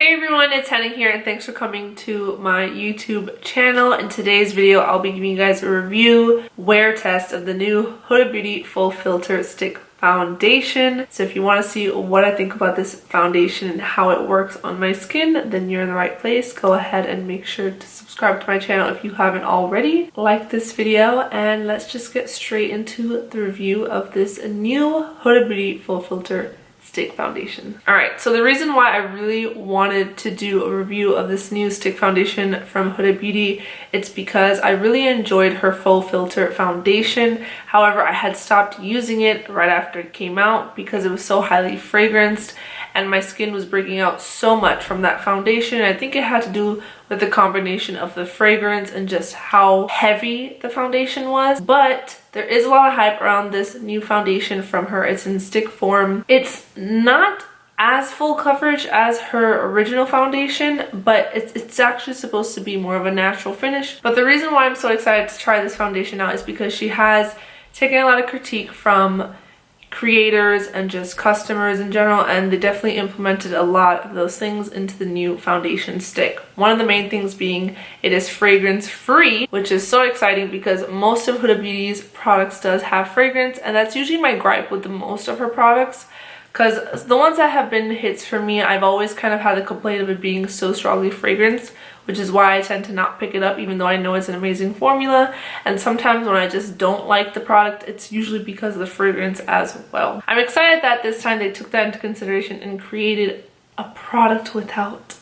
Hey everyone, it's Henna here and thanks for coming to my YouTube channel. In today's video, I'll be giving you guys a review wear test of the new Huda Beauty Full Filter Stick Foundation. So if you want to see what I think about this foundation and how it works on my skin, then you're in the right place. Go ahead and make sure to subscribe to my channel if you haven't already. Like this video and let's just get straight into the review of this new Huda Beauty Full Filter Stick Foundation. Alright, so the reason why I really wanted to do a review of this new stick foundation from Huda Beauty, it's because I really enjoyed her full filter foundation. However, I had stopped using it right after it came out because it was so highly fragranced and my skin was breaking out so much from that foundation. I think it had to do with the combination of the fragrance and just how heavy the foundation was. But there is a lot of hype around this new foundation from her. It's in stick form. It's not as full coverage as her original foundation, but it's actually supposed to be more of a natural finish. But the reason why I'm so excited to try this foundation out is because she has taken a lot of critique from creators and just customers in general, and they definitely implemented a lot of those things into the new foundation stick. One of the main things being it is fragrance free, which is so exciting because most of Huda Beauty's products does have fragrance, and that's usually my gripe with the most of her products, because the ones that have been hits for me, I've always kind of had the complaint of it being so strongly fragranced, which is why I tend to not pick it up even though I know it's an amazing formula. And sometimes when I just don't like the product, it's usually because of the fragrance as well. I'm excited that this time they took that into consideration and created a product without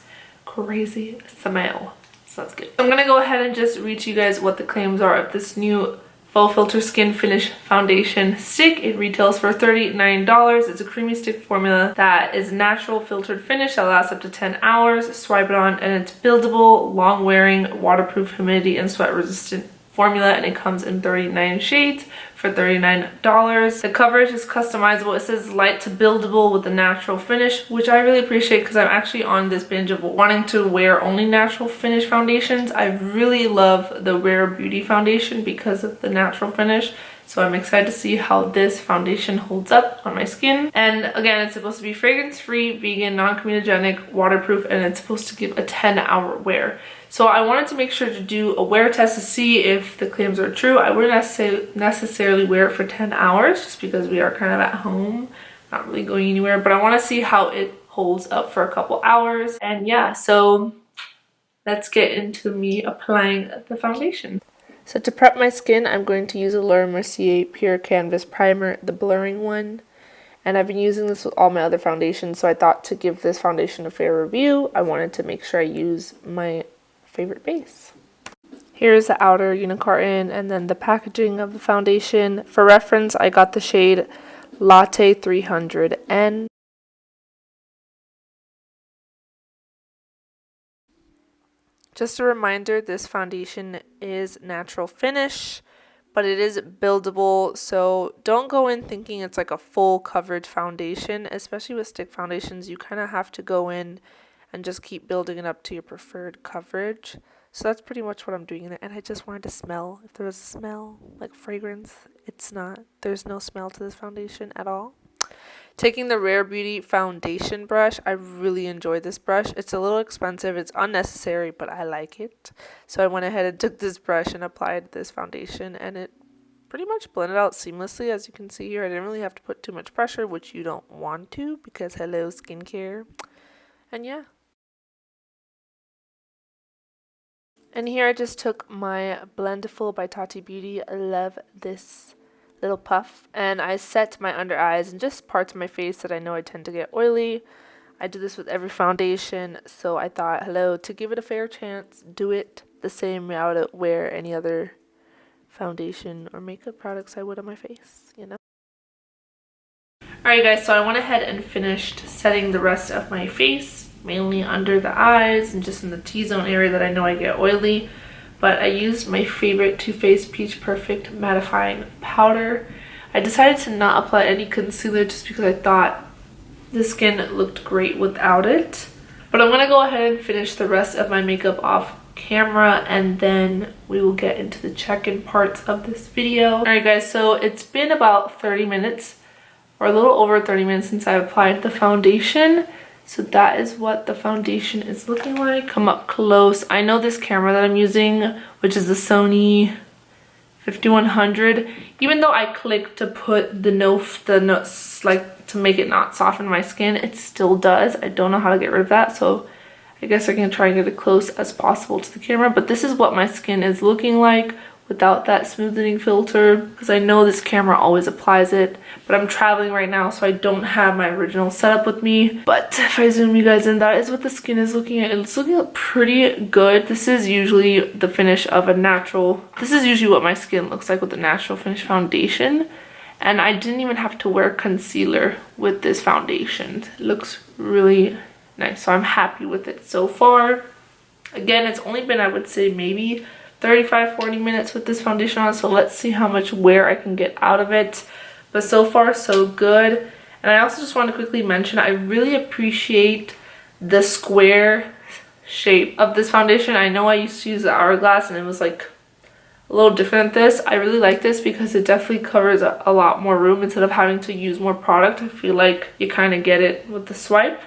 crazy smell. So that's good. I'm gonna go ahead and just read to you guys what the claims are of this new Full Filter Skin Finish Foundation Stick. It retails for $39. It's a creamy stick formula that is natural filtered finish that lasts up to 10 hours. Swipe it on and it's buildable, long wearing, waterproof, humidity and sweat resistant formula, and it comes in 39 shades for $39. The coverage is customizable. It says light to buildable with a natural finish, which I really appreciate because I'm actually on this binge of wanting to wear only natural finish foundations. I really love the Rare Beauty foundation because of the natural finish. So I'm excited to see how this foundation holds up on my skin. And again, it's supposed to be fragrance free, vegan, non-comedogenic, waterproof, and it's supposed to give a 10-hour wear. So I wanted to make sure to do a wear test to see if the claims are true. I wouldn't necessarily wear it for 10 hours just because we are kind of at home, not really going anywhere, but I want to see how it holds up for a couple hours. And yeah, so let's get into me applying the foundation. So to prep my skin, I'm going to use a Laura Mercier Pure Canvas Primer, the blurring one. And I've been using this with all my other foundations, so I thought to give this foundation a fair review, I wanted to make sure I use my favorite base. Here's the outer unicarton and then the packaging of the foundation. For reference, I got the shade Latte 300N. Just a reminder, this foundation is natural finish, but it is buildable, so don't go in thinking it's like a full coverage foundation. Especially with stick foundations, you kind of have to go in and just keep building it up to your preferred coverage. So that's pretty much what I'm doing in it. And I just wanted to smell, if there was a smell, like fragrance, it's not. There's no smell to this foundation at all. Taking the Rare Beauty foundation brush, I really enjoy this brush. It's a little expensive, it's unnecessary, but I like it. So I went ahead and took this brush and applied this foundation, and it pretty much blended out seamlessly. As you can see here, I didn't really have to put too much pressure, which you don't want to because hello skincare. And yeah. And here I just took my Blendiful by Tati Beauty. I love this little puff, and I set my under eyes and just parts of my face that I know I tend to get oily. I do this with every foundation, so I thought, hello, to give it a fair chance, do it the same way I would wear any other foundation or makeup products I would on my face, you know. Alright guys, so I went ahead and finished setting the rest of my face, mainly under the eyes and just in the T-zone area that I know I get oily. But I used my favorite Too Faced Peach Perfect mattifying powder. I decided to not apply any concealer just because I thought the skin looked great without it. But I'm going to go ahead and finish the rest of my makeup off camera, and then we will get into the check-in parts of this video. Alright guys, so it's been about 30 minutes or a little over 30 minutes since I applied the foundation. So that is what the foundation is looking like. Come up close. I know this camera that I'm using, which is the Sony 5100, even though I clicked to put the notes, like to make it not soften my skin, it still does. I don't know how to get rid of that, so I guess I can try and get it close as possible to the camera. But this is what my skin is looking like without that smoothing filter, because I know this camera always applies it, but I'm traveling right now, so I don't have my original setup with me. But if I zoom you guys in, that is what the skin is looking at. It's looking pretty good. This is usually the finish of a natural, this is usually what my skin looks like with a natural finish foundation, and I didn't even have to wear concealer with this foundation. It looks really nice, so I'm happy with it so far. Again, it's only been, I would say, maybe 35-40 minutes with this foundation on, so let's see how much wear I can get out of it. But so far so good. And I also just want to quickly mention, I really appreciate the square shape of this foundation. I know I used to use the hourglass and it was like a little different than this. I really like this because it definitely covers a lot more room instead of having to use more product. I feel like you kind of get it with the swipe.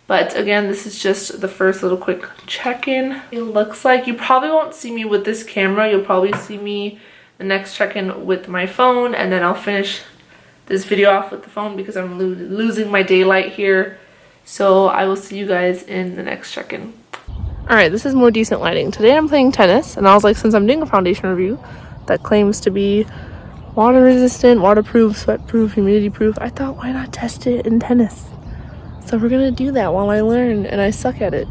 But again, this is just the first little quick check-in. It looks like you probably won't see me with this camera. You'll probably see me the next check-in with my phone, and then I'll finish this video off with the phone because I'm losing my daylight here. So I will see you guys in the next check-in. Alright, this is more decent lighting. Today I'm playing tennis, and I was like, since I'm doing a foundation review that claims to be water resistant, waterproof, sweat-proof, humidity-proof, I thought, why not test it in tennis? So we're gonna do that while I learn, and I suck at it.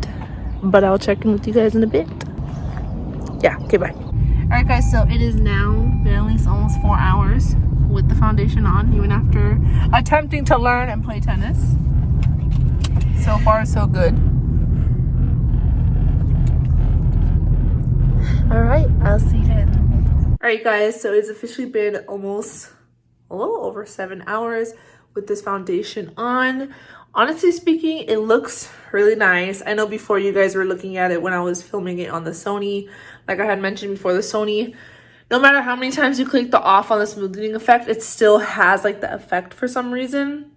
But I'll check in with you guys in a bit. Yeah, okay, bye. Alright guys, so it is now been at least almost 4 hours with the foundation on, even after attempting to learn and play tennis. So far, so good. Alright, I'll see you guys in a bit. Alright guys, so it's officially been almost a little over 7 hours with this foundation on. Honestly speaking, it looks really nice. I know before you guys were looking at it when I was filming it on the Sony. Like I had mentioned before, the Sony, no matter how many times you click the off on the smoothing effect, it still has like the effect for some reason.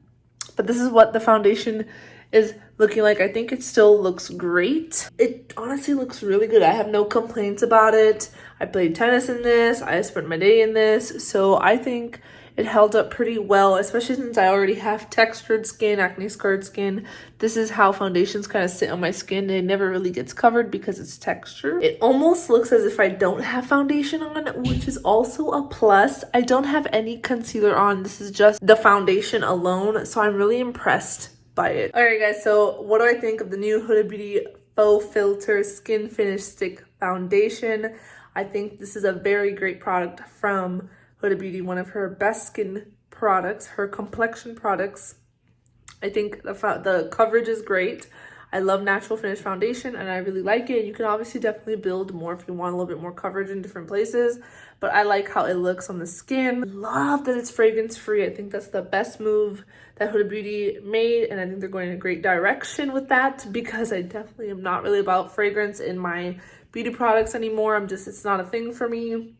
But this is what the foundation is looking like. I think it still looks great. It honestly looks really good. I have no complaints about it. I played tennis in this. I spent my day in this. So I think it held up pretty well, especially since I already have textured skin, acne scarred skin. This is how foundations kind of sit on my skin. It never really gets covered because it's textured. It almost looks as if I don't have foundation on, which is also a plus. I don't have any concealer on. This is just the foundation alone, so I'm really impressed by it. Alright guys, so what do I think of the new Huda Beauty Faux Filter Skin Finish Stick Foundation? I think this is a very great product from Huda Beauty, one of her best skin products, her complexion products. I think the coverage is great. I love natural finish foundation and I really like it. You can obviously definitely build more if you want a little bit more coverage in different places, but I like how it looks on the skin. Love that it's fragrance free. I think that's the best move that Huda Beauty made, and I think they're going in a great direction with that, because I definitely am not really about fragrance in my beauty products anymore. It's not a thing for me.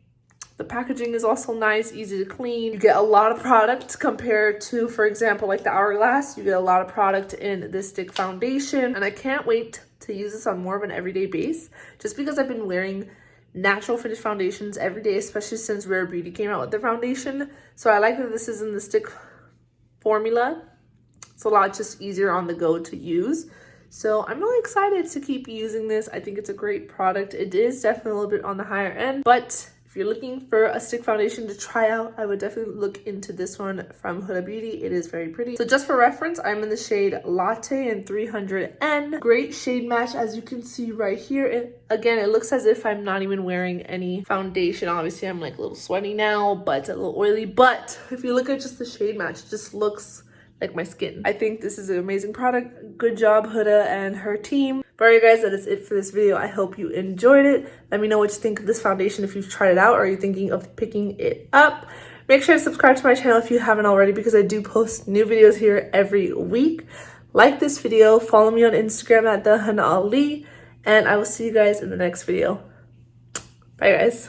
The packaging is also nice, easy to clean. You get a lot of product compared to, for example, like the Hourglass. You get a lot of product in this stick foundation, and I can't wait to use this on more of an everyday base, just because I've been wearing natural finish foundations every day, especially since Rare Beauty came out with their foundation. So I like that this is in the stick formula. It's a lot just easier on the go to use. So I'm really excited to keep using this. I think it's a great product. It is definitely a little bit on the higher end, but if you're looking for a stick foundation to try out, I would definitely look into this one from Huda Beauty. It is very pretty. So just for reference, I'm in the shade Latte in 300N. Great shade match, as you can see right here. Again, it looks as if I'm not even wearing any foundation. Obviously, I'm like a little sweaty now, but a little oily. But if you look at just the shade match, it just looks like my skin. I think this is an amazing product. Good job, Huda and her team. But alright guys, that is it for this video. I hope you enjoyed it. Let me know what you think of this foundation, if you've tried it out or you're thinking of picking it up. Make sure to subscribe to my channel if you haven't already, because I do post new videos here every week. Like this video, follow me on Instagram at Thehennaali, and I will see you guys in the next video. Bye guys.